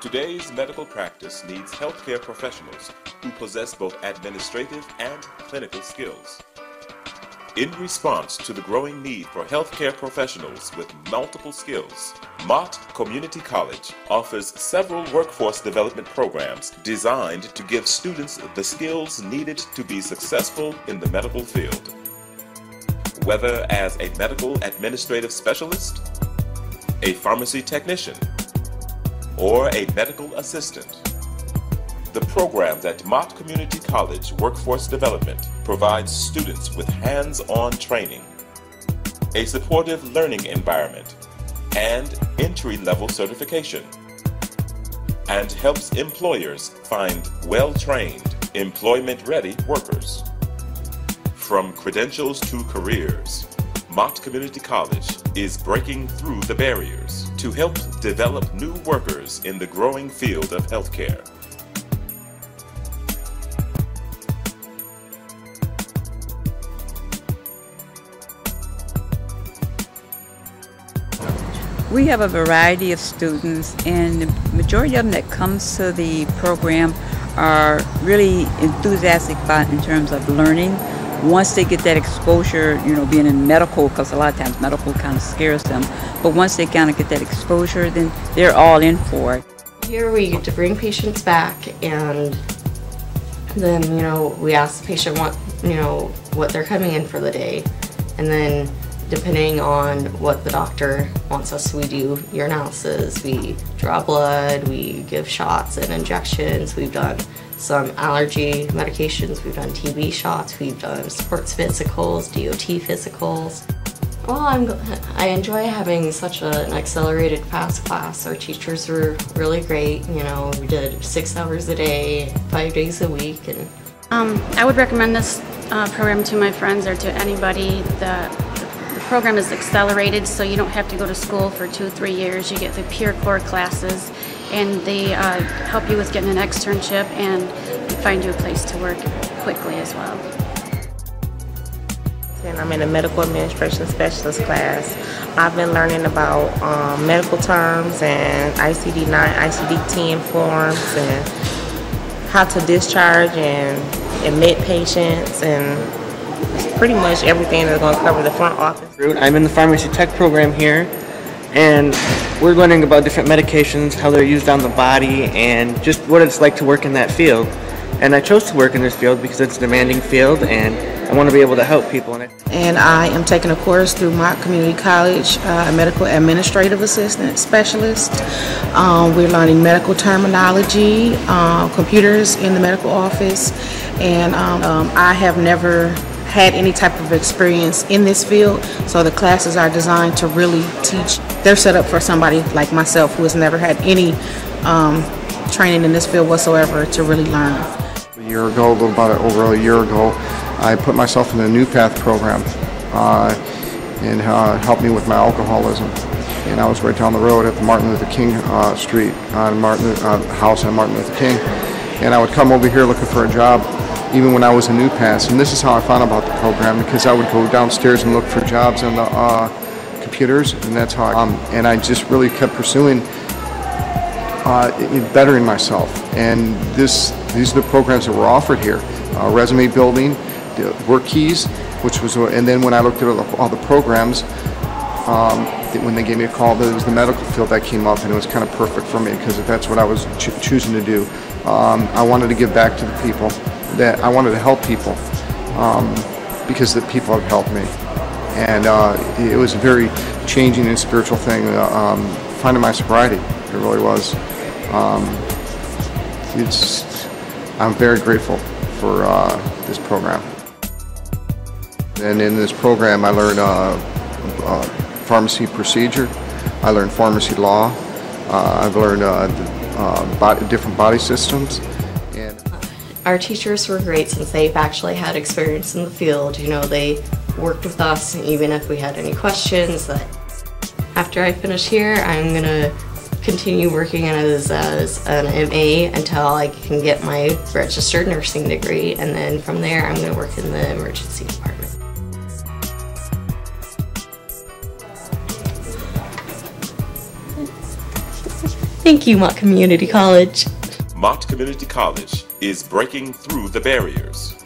Today's medical practice needs healthcare professionals who possess both administrative and clinical skills. In response to the growing need for healthcare professionals with multiple skills, Mott Community College offers several workforce development programs designed to give students the skills needed to be successful in the medical field. Whether as a medical administrative specialist, a pharmacy technician, or a medical assistant, the programs at Mott Community College Workforce Development provides students with hands-on training, a supportive learning environment, and entry-level certification, and helps employers find well-trained, employment-ready workers. From credentials to careers, Mott Community College is breaking through the barriers to help develop new workers in the growing field of healthcare. We have a variety of students, and the majority of them that comes to the program are really enthusiastic about in terms of learning. Once they get that exposure, being in medical, because a lot of times medical kind of scares them, but once they kind of get that exposure, then they're all in for it. Here we get to bring patients back, and then, we ask the patient what they're coming in for the day, and then depending on what the doctor wants us, we do urinalysis, we draw blood, we give shots and injections, we've done some allergy medications, we've done TB shots, we've done sports physicals, DOT physicals. Well, I enjoy having such an accelerated fast class. Our teachers were really great. We did 6 hours a day, 5 days a week. And I would recommend this program to my friends or to anybody. The program is accelerated, so you don't have to go to school for 2-3 years. You get the Peer Corps classes, and they help you with getting an externship and find you a place to work quickly as well. And I'm in a medical administration specialist class. I've been learning about medical terms and ICD-9, ICD-10 forms, and how to discharge and admit patients, and pretty much everything that's going to cover the front office. I'm in the pharmacy tech program here, and we're learning about different medications, how they're used on the body, and just what it's like to work in that field. And I chose to work in this field because it's a demanding field, and I want to be able to help people in it. And I am taking a course through Mott Community College, a medical administrative assistant specialist. We're learning medical terminology, computers in the medical office, and I have never had any type of experience in this field, so the classes are designed to really teach. They're set up for somebody like myself who has never had any training in this field whatsoever to really learn. A year ago, over a year ago, I put myself in the New Path program and helped me with my alcoholism. And I was right down the road at the Martin Luther King Street house on Martin Luther King, and I would come over here looking for a job even when I was in New Path. And this is how I found about the program, because I would go downstairs and look for jobs on the computers, and that's how and I just really kept pursuing bettering myself. And these are the programs that were offered here: resume building, the work keys, which was, and then when I looked at all the programs, when they gave me a call, it was the medical field that came up, and it was kind of perfect for me because that's what I was choosing to do. I wanted to give back to the people. That I wanted to help people because the people have helped me, and it was a very changing and spiritual thing. Finding my sobriety, it really was. I'm very grateful for this program. And in this program, I learned pharmacy procedure. I learned pharmacy law. I've learned different body systems. Our teachers were great since they've actually had experience in the field. They worked with us, and even if we had any questions. After I finish here, I'm going to continue working as an MA until I can get my registered nursing degree, and then from there I'm going to work in the emergency department. Thank you, Mott Community College. Mott Community College is breaking through the barriers.